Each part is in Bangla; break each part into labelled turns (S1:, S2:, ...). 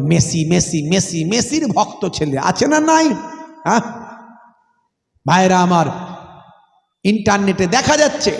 S1: মেসি মেসি মেসি, মেসির ভক্ত ছেলে আছে না নাই? হ্যাঁ ভাইরা আমার, ইন্টারনেটে দেখা যাচ্ছে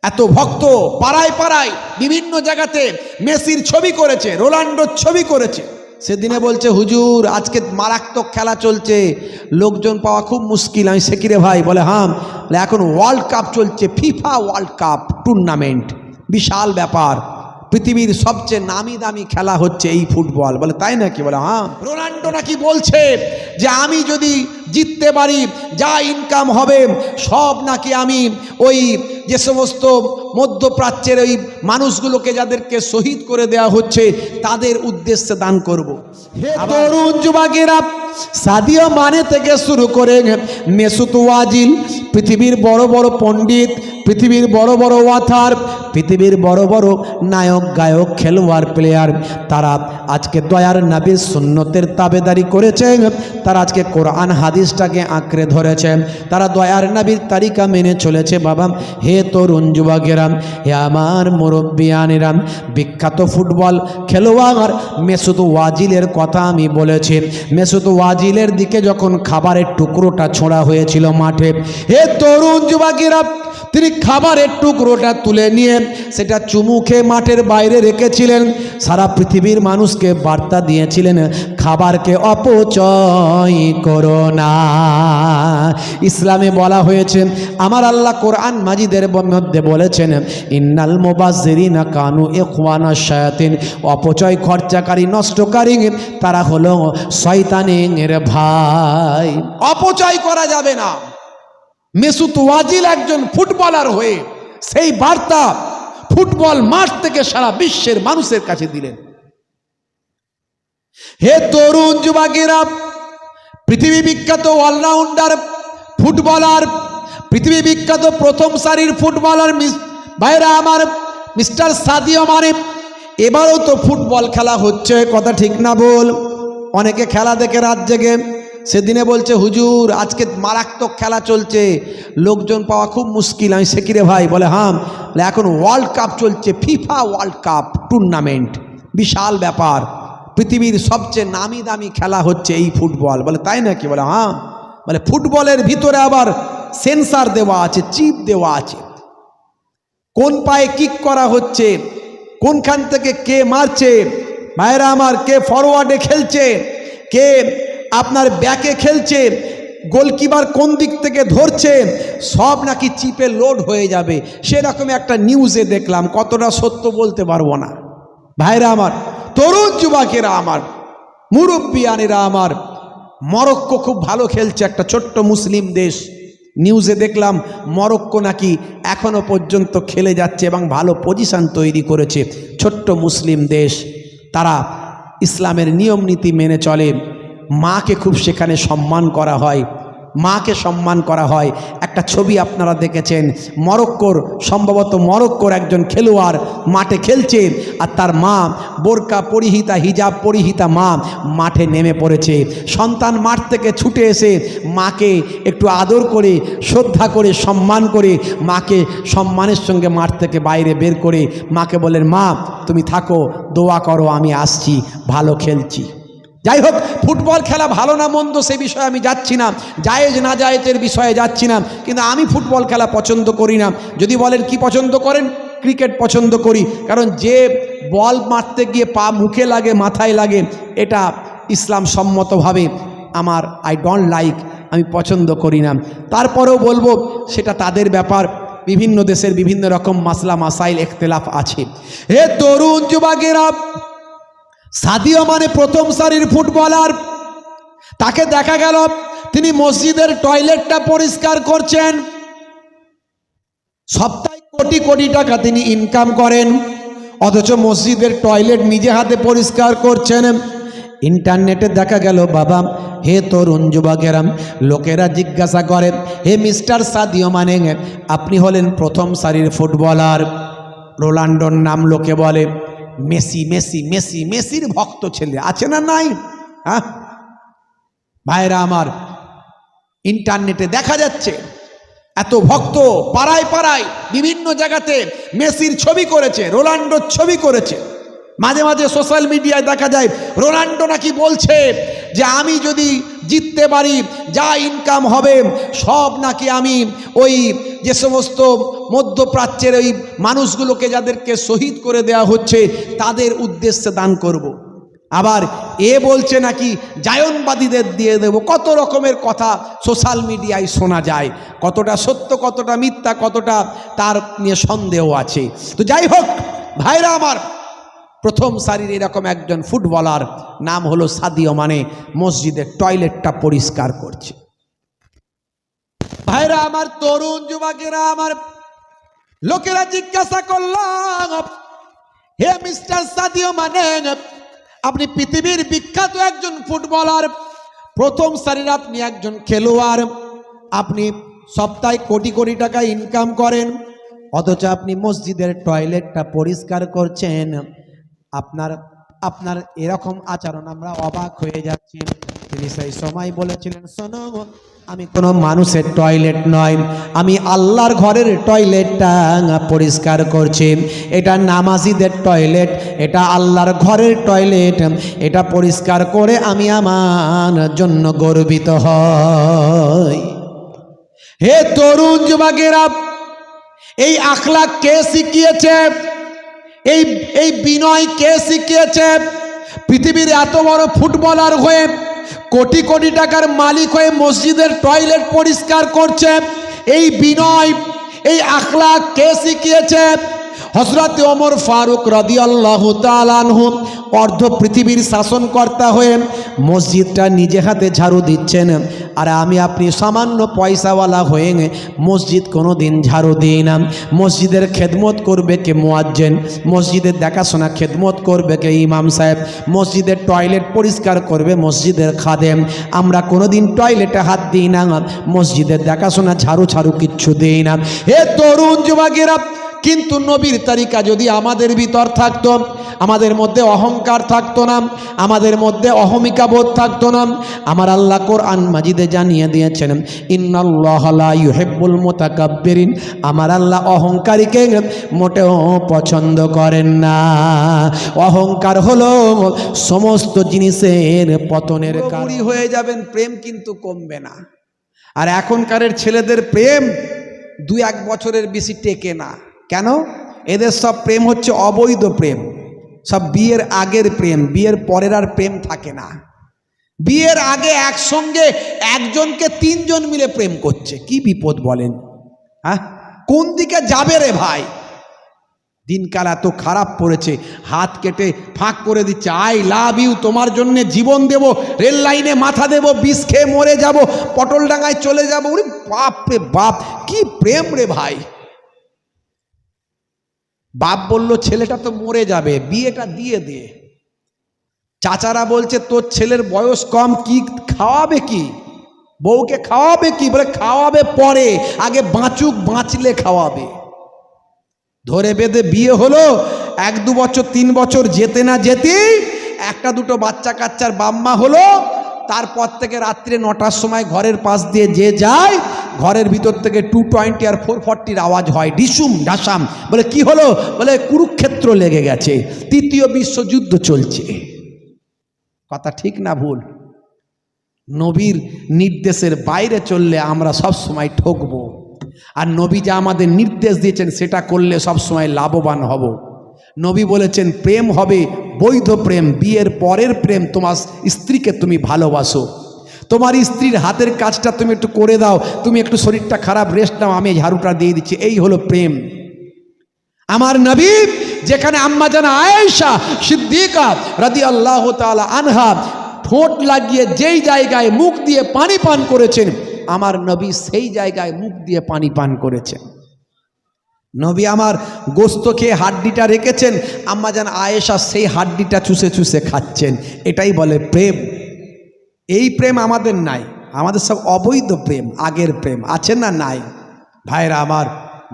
S1: এত ভক্ত পাড়ায় পাড়ায় বিভিন্ন জায়গাতে মেসির ছবি করেছে, রোনাল্ডোর ছবি করেছে। সেদিনে বলছে হুজুর আজকে মারাত্মক খেলা চলছে, লোকজন পাওয়া খুব মুশকিল। আমি সেকিরে ভাই বলে হ্যাঁ, এখন ওয়ার্ল্ড কাপ চলছে, ফিফা ওয়ার্ল্ড কাপ টুর্নামেন্ট, বিশাল ব্যাপার, পৃথিবীর সবচেয়ে নামি দামি খেলা হচ্ছে এই ফুটবল। বলে তাই নাকি? বলে হ্যাঁ। রোনাল্ডো নাকি বলছে যে আমি যদি জিততে পারি যা ইনকাম হবে সব নাকি আমি ওই যে সমস্ত মধ্যপ্রাচ্যের ওই মানুষগুলোকে যাদেরকে শহীদ করে দেওয়া হচ্ছে তাদের উদ্দেশ্যে দান করব। হে তরুণ যুবকেরা, সাদিও মানে থেকে শুরু করে মেসুত ওয়াজিল, পৃথিবীর বড় বড় পণ্ডিত, পৃথিবীর বড় বড় ওয়াথার, পৃথিবীর বড় বড় নায়ক গায়ক খেলোয়াড় প্লেয়ার, তারা আজকে দয়ার নবীর সুন্নতের তাবেদারি করেছে, তারা আজকে কোরআন হাদিসটাকে আঁকড়ে ধরেছে, তারা দয়ার নবীর তারিকা মেনে চলেছে। বাবা হে তরুণ যুবকেরা, হে আমার মুরব্বিয়ানেরা, বিখ্যাত ফুটবল খেলোয়াড় মেসুত ওয়াজিলের কথা আমি বলেছি। মেসুত ওয়াজিলের দিকে যখন খাবারের টুকরোটা ছোঁড়া হয়েছিল মাঠে, হে তরুণ যুবকেরা, তিনি খাবারের টুকরোটা তুলে নিয়ে সেটা চুমু খেয়ে মাঠের বাইরে রেখেছিলেন। সারা পৃথিবীর মানুষকে বার্তা দিয়েছিলেন খাবারকে অপচয় করো না। ইসলামে বলা হয়েছে, আমার আল্লাহ কোরআন মাজিদের মধ্যে বলেছেন ইন্নাল মুবাজ্জিরিনা কানু ইখওয়ানাশ শায়াতিন, অপচয় খরচাকারী নষ্টকারী তারা হলো শয়তানের ভাই। অপচয় করা যাবে না। মেসুত ওয়াজিল একজন ফুটবলার হয়ে সেই বার্তা ফুটবল মাঠ থেকে সারা বিশ্বের মানুষের কাছে দিলেন। হে তরুণ যুবকেরা, পৃথিবী বিখ্যাত অলরাউন্ডার ফুটবলার, পৃথিবী বিখ্যাত প্রথম সারির ফুটবলার ভাইরা আমার মিস্টার সাদিও মানে, এবারও তো ফুটবল খেলা হচ্ছে, কথা ঠিক না বল? অনেকে খেলা দেখে রাত জেগে। সেদিনে বলছে হুজুর আজকে মারাত্মক খেলা চলছে, লোকজন পাওয়া খুব মুশকিল। আমি সেকিরে ভাই বলে হ্যাঁ, এখন ওয়ার্ল্ড কাপ চলছে, ফিফা ওয়ার্ল্ড কাপ টুর্নামেন্ট, বিশাল ব্যাপার, পৃথিবীর সবচেয়ে নামি দামি খেলা হচ্ছে এই ফুটবল। বলে তাই নাকি? বলে হ্যাঁ। বলে ফুটবলের ভিতরে আবার সেন্সার দেওয়া আছে, চিপ দেওয়া আছে, কোন পায়ে কিক করা হচ্ছে, কোনখান থেকে কে মারছে ভাইরা আমার, কে ফরওয়ার্ডে খেলছে, কে আপনার ব্যাকে খেলছে, গোলকিপার কোন দিক থেকে ধরছে, সব নাকি চিপে লোড হয়ে যাবে। সেরকম একটা নিউজে দেখলাম, কতটা সত্য বলতে পারবো না। ভাইরা আমার, তরুণ যুবকেরা আমার, মুরব্বিয়ানেরা আমার, মরক্কো খুব ভালো খেলছে, একটা ছোট্ট মুসলিম দেশ। নিউজে দেখলাম মরক্কো নাকি এখনো পর্যন্ত খেলে যাচ্ছে এবং ভালো পজিশন তৈরি করেছে। ছোট্ট মুসলিম দেশ, তারা ইসলামের নিয়ম নীতি মেনে চলে, মাকে খুব সেখানে সম্মান করা হয়, মাকে সম্মান করা হয়। একটা ছবি আপনারা দেখেছেন, মরক্কোর, সম্ভবত মরক্কোর একজন খেলোয়াড় মাঠে খেলছে আর তার মা বোরকা পরিহিতা, হিজাব পরিহিতা মা মাঠে নেমে পড়েছে। সন্তান মাঠ থেকে ছুটে এসে মাকে একটু আদর করে, শ্রদ্ধা করে, সম্মান করে, মাকে সম্মানের সঙ্গে মাঠ থেকে বাইরে বের করে মাকে বলেন মা তুমি থাকো, দোয়া করো, আমি আসছি, ভালো খেলছি। যাই হোক, ফুটবল খেলা ভালো না মন্দ সে বিষয়ে আমি যাচ্ছি না, জায়েজ না জায়েজের বিষয়ে যাচ্ছি না, কিন্তু আমি ফুটবল খেলা পছন্দ করি না। যদি বলেন কি পছন্দ করেন, ক্রিকেট পছন্দ করি, কারণ যে বল মারতে গিয়ে পা মুখে লাগে, মাথায় লাগে, এটা ইসলাম সম্মতভাবে আমার আই ডোন্ট লাইক, আমি পছন্দ করি না। তারপরেও বলবো সেটা তাদের ব্যাপার, বিভিন্ন দেশের বিভিন্ন রকম মাসলা মাসাইল ইখতিলাফ আছে। হে তরুণ যুবকেরা, সাদিও মানে প্রথম সারির ফুটবলার, তাকে দেখা গেল তিনি মসজিদের টয়লেটটা পরিষ্কার করছেন। সপ্তাহে কোটি কোটি টাকা তিনি ইনকাম করেন, অথচ মসজিদের টয়লেট নিজে হাতে পরিষ্কার করছেন। ইন্টারনেটে দেখা গেল বাবা, হে তরুণ যুবকেরা, লোকেরা জিজ্ঞাসা করে হে মিস্টার সাদিও মানে আপনি হলেন প্রথম সারির ফুটবলার, রোনাল্ডোর নাম লোকে বলে মেসি মেসি মেসি, মেসির ভক্ত ছেলে আছে না নাই? হ্যাঁ ভাইরা আমার, ইন্টারনেটে দেখা যাচ্ছে এত ভক্ত পাড়ায় পাড়ায় বিভিন্ন জায়গাতে মেসির ছবি করেছে, রোনাল্ডোর ছবি করেছে, মাঝে মাঝে সোশ্যাল মিডিয়ায় দেখা যায় রোনাল্ডো নাকি বলছে যে আমি যদি জিততে পারি যা ইনকাম হবে সব নাকি আমি ওই যে সমস্ত মধ্যপ্রাচ্যের ওই মানুষগুলোকে যাদেরকে শহীদ করে দেওয়া হচ্ছে তাদের উদ্দেশ্যে দান করব। আবার এ বলছে নাকি জায়নবাদীদের দিয়ে দেব। কত রকমের কথা সোশ্যাল মিডিয়ায় শোনা যায়, কতটা সত্য কতটা মিথ্যা কতটা তার নিয়ে সন্দেহ আছে। তো যাই হোক ভাইরা আমার, প্রথম সারির এরকম একজন ফুটবলার নাম হলো সাদিও মানে মসজিদের টয়লেটটা পরিষ্কার করছে। ভাইরা আমার, তরুণ যুবকেরা আমার, লোকেরা জিজ্ঞাসা করলাম, হে মিস্টার সাদিও মানে, আপনি পৃথিবীর বিখ্যাত একজন ফুটবলার, প্রথম সারির আপনি একজন খেলোয়াড়, আপনি সপ্তাহে কোটি কোটি টাকা ইনকাম করেন, অথচ আপনি মসজিদের টয়লেটটা পরিষ্কার করছেন। আপনার এরকম আচরণ আমরা অবাক হয়ে যাচ্ছি। তিনি সেই সময় বলেছিলেন, শোনো, আমি কোনো মানুষের টয়লেট নয়, আমি আল্লাহর ঘরের টয়লেটটা পরিষ্কার করছি। এটা নামাজিদের টয়লেট, এটা আল্লাহর ঘরের টয়লেট, এটা পরিষ্কার করে আমি আমার জন্য গর্বিত হই। হে তরুণ যুবকেরা, এই আখলাক কে শিখিয়েছে? এই বিনয় কে শিখিয়েছে? পৃথিবীর এত বড় ফুটবলার হয়ে, কোটি কোটি টাকার মালিক হয়ে মসজিদের টয়লেট পরিষ্কার করছে, এই বিনয় এই আখলাক কে শিখিয়েছে? হযরত ওমর ফারুক রাদিয়াল্লাহু তাআলা আনহু অর্ধ পৃথিবীর শাসনকর্তা হয়ে মসজিদটা নিজে হাতে ঝাড়ু দিচ্ছেন, আর আমি আপনি সামান্য পয়সাওয়ালা হয়ে মসজিদ কোনো দিন ঝাড়ু দিই না। মসজিদের খেদমত করবে কে মুয়াজ্জিন, মসজিদের দেখাশোনা খেদমত করবে কে ইমাম সাহেব, মসজিদের টয়লেট পরিষ্কার করবে মসজিদের খাদেম। আমরা কোনো দিন টয়লেটে হাত দিই না, মসজিদের দেখাশোনা ঝাড়ু কিচ্ছু দিই না। হে তরুণ যুবকেরা, কিন্তু নবীর তরিকা যদি আমাদের ভিতর থাকতো, আমাদের মধ্যে অহংকার থাকতো না, আমাদের মধ্যে অহমিকা বোধ থাকতো না। আমার আল্লাহ কোরআন মাজিদে জানিয়ে দিয়েছেন, ইন্নাল্লাহা লা ইউহিব্বুল মুতাকাব্বিরিন, আমার আল্লাহ অহংকারীকে মোটেও পছন্দ করেন না। অহংকার হলো সমস্ত জিনিসের পতনের কারণ। হয়ে যাবেন, প্রেম কিন্তু কমবে না। আর এখনকারের ছেলেদের প্রেম 2-1 বছরের বেশি টেকে না। কেন? এদের সব প্রেম হচ্ছে অবৈধ প্রেম, সব বিয়ের আগের প্রেম, বিয়ের পরের আর প্রেম থাকে না। বিয়ের আগে একসঙ্গে একজনকে 3 জন মিলে প্রেম করছে, কি বিপদ বলেন? হ্যাঁ, কোন দিকে যাবে রে ভাই? দিনকাল এত খারাপ পড়েছে, হাত কেটে ফাঁক করে দিচ্ছে, আই লাভ ইউ, তোমার জন্য জীবন দেব, রেল লাইনে মাথা দেব, বিষ খেয়ে মরে যাব, পটলডাঙ্গায় চলে যাব। ওরে বাপ রে বাপ, কি প্রেম রে ভাই! বাপ বলল ছেলেটা তো মরে যাবে, বিয়েটা দিয়ে দে। চাচারা বলছে তোর ছেলের বয়স কম, কি খাওয়াবে, কি বউকে খাওয়াবে, কি বলে খাওয়াবে পরে, আগে বাঁচুক, বাঁচলে খাওয়াবে। ধরে বেঁধে বিয়ে হলো, 1-2 বছর 3 বছর যেতে না যেতেই 1-2 বাচ্চা কাচ্চার বাম্মা হলো। তারপর থেকে রাত্রে 9টার সময় ঘরের পাশ দিয়ে যে যায়, ঘরের ভিতর থেকে 220 আর 440 আওয়াজ হয়, ডিসুম ডাসাম। বলে কি হলো? বলে কুরুক্ষেত্র লেগে গেছে, 3য় বিশ্বযুদ্ধ চলছে। কথা ঠিক না ভুল? নবীর নির্দেশের বাইরে চললে আমরা সব সময় ঠকবো, আর নবী যা আমাদের নির্দেশ দিয়েছেন সেটা করলে সব সময় লাভবান হব। নবী বলেছেন প্রেম হবে বৈধ প্রেম, বিয়ের পরের প্রেম। তোমার স্ত্রীকে তুমি ভালোবাসো, তোমার স্ত্রীর হাতের কাজটা তুমি একটু করে দাও, তুমি একটু শরীরটা খারাপ, রেস্ট নাও, আমি ঝাড়ুটা দিয়ে দিচ্ছি, এই হলো প্রেম। আমার নবী যেখানে আম্মা জানা আয়েশা সিদ্দিকা রাদিয়াল্লাহু তাআলা আনহা ঠোঁট লাগিয়ে যেই জায়গায় মুখ দিয়ে পানি পান করেছেন, আমার নবী সেই জায়গায় মুখ দিয়ে পানি পান করেছেন। নবী আমার গোস্ত খেয়ে হাড্ডিটা রেখেছেন, আম্মা জান আয়েশা সেই হাড্ডিটা চুষে চুষে খাচ্ছেন। এটাই বলে প্রেম। এই প্রেম আমাদের নাই, আমাদের সব অবৈধ প্রেম, আগের প্রেম আছে না নাই? ভাইরা আমার,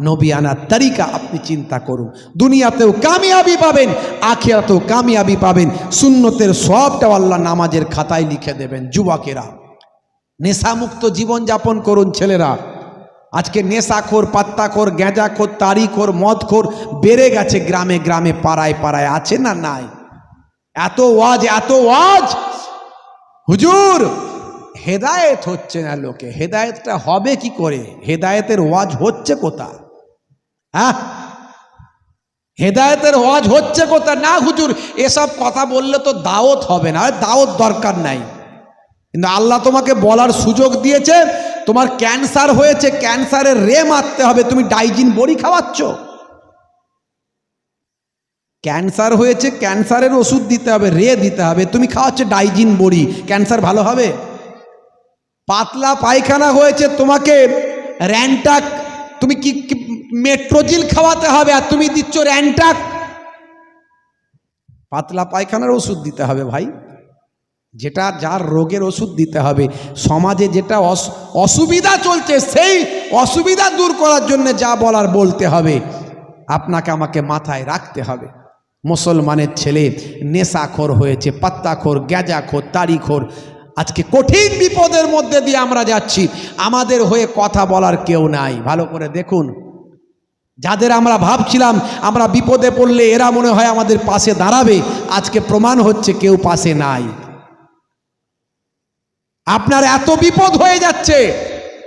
S1: নবী আনার তরিকা আপনি চিন্তা করুন, দুনিয়াতেও কামিয়াবি পাবেন, আখিরাতেও কামিয়াবি পাবেন। সুন্নতের সবটা আল্লাহ নামাজের খাতায় লিখে দেবেন। যুবকেরা, নেশামুক্ত জীবন যাপন করুন। ছেলেরা, আজকে নেশাখোর, পাত্তাখোর, গেঁজাখোর, তারিখোর, মদখোর বেড়ে গেছে গ্রামে গ্রামে, পাড়ায় পাড়ায়, আছে না নাই? এত ওয়াজ হুজুর, হেদায়েত হচ্ছে না লোকে। হেদায়েতটা হবে কি করে? হেদায়েতের ওয়াজ হচ্ছে কোথা? হ্যাঁ, হেদায়েতের ওয়াজ হচ্ছে কোথা? না হুজুর, এসব কথা বললে তো দাওয়াত হবে না। দাওয়াত দরকার নাই, কিন্তু আল্লাহ তোমাকে বলার সুযোগ দিয়েছে। তোমার ক্যান্সার হয়েছে, ক্যান্সারের রে মারতে হবে, তুমি ডাইজিন বড়ি খাওয়াচ্ছ। ক্যান্সার হয়েছে, ক্যান্সারের ওষুধ দিতে হবে, রে দিতে হবে, তুমি খাওয়াচ্ছ ডাইজিন বড়ি, ক্যান্সার ভালো হবে? পাতলা পায়খানা হয়েছে, তোমাকে র্যান্টাক, তুমি কি মেট্রোজিল খাওয়াতে হবে, আর তুমি দিচ্ছ র্যান্টাক। পাতলা পায়খানার ওষুধ দিতে হবে ভাই, যেটা যার রোগের ওষুধ দিতে হবে। সমাজে যেটা অসুবিধা চলছে, সেই অসুবিধা দূর করার জন্য যা বলার বলতে হবে, আপনাকে আমাকে মাথায় রাখতে হবে। মুসলমানের ছেলে নেশাখোর হয়েছে, পাত্তাখোর, গ্যাজাখোর, তাড়িখোর। আজকে কঠিন বিপদের মধ্যে দিয়ে আমরা যাচ্ছি, আমাদের হয়ে কথা বলার কেউ নাই। ভালো করে দেখুন, যাদের আমরা ভাবছিলাম আমরা বিপদে পড়লে এরা মনে হয় আমাদের পাশে দাঁড়াবে, আজকে প্রমাণ হচ্ছে কেউ পাশে নাই। আপনার এত বিপদ হয়ে যাচ্ছে,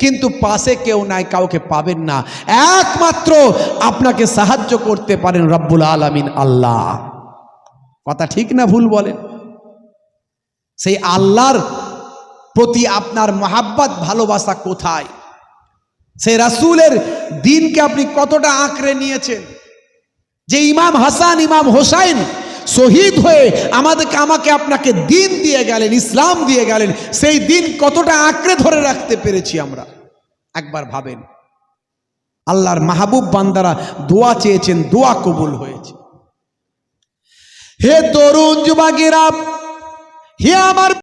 S1: কিন্তু পাশে কেউ নাই, কাউকে পাবেন না। একমাত্র আপনাকে সাহায্য করতে পারেন রব্বুল আলামিন আল্লাহ। কথা ঠিক না ভুল বলেন? সেই আল্লাহর প্রতি আপনার মহাব্বত, ভালোবাসা কোথায়? সেই রাসূলের দিনকে আপনি কতটা আঁকড়ে নিয়েছেন? যে ইমাম হাসান, ইমাম হোসাইন শহীদ হয়ে আমাকে আপনাকে দিন দিয়ে গেলেন, ইসলাম দিয়ে গেলেন, সেই দিন কতটা আঁকড়ে ধরে রাখতে পেরেছি আমরা? একবার ভাবেন। আল্লাহর মাহবুব বান্দারা দোয়া চেয়েছেন, দোয়া কবুল হয়েছে। হে তরুণ যুবকেরা, হে আমার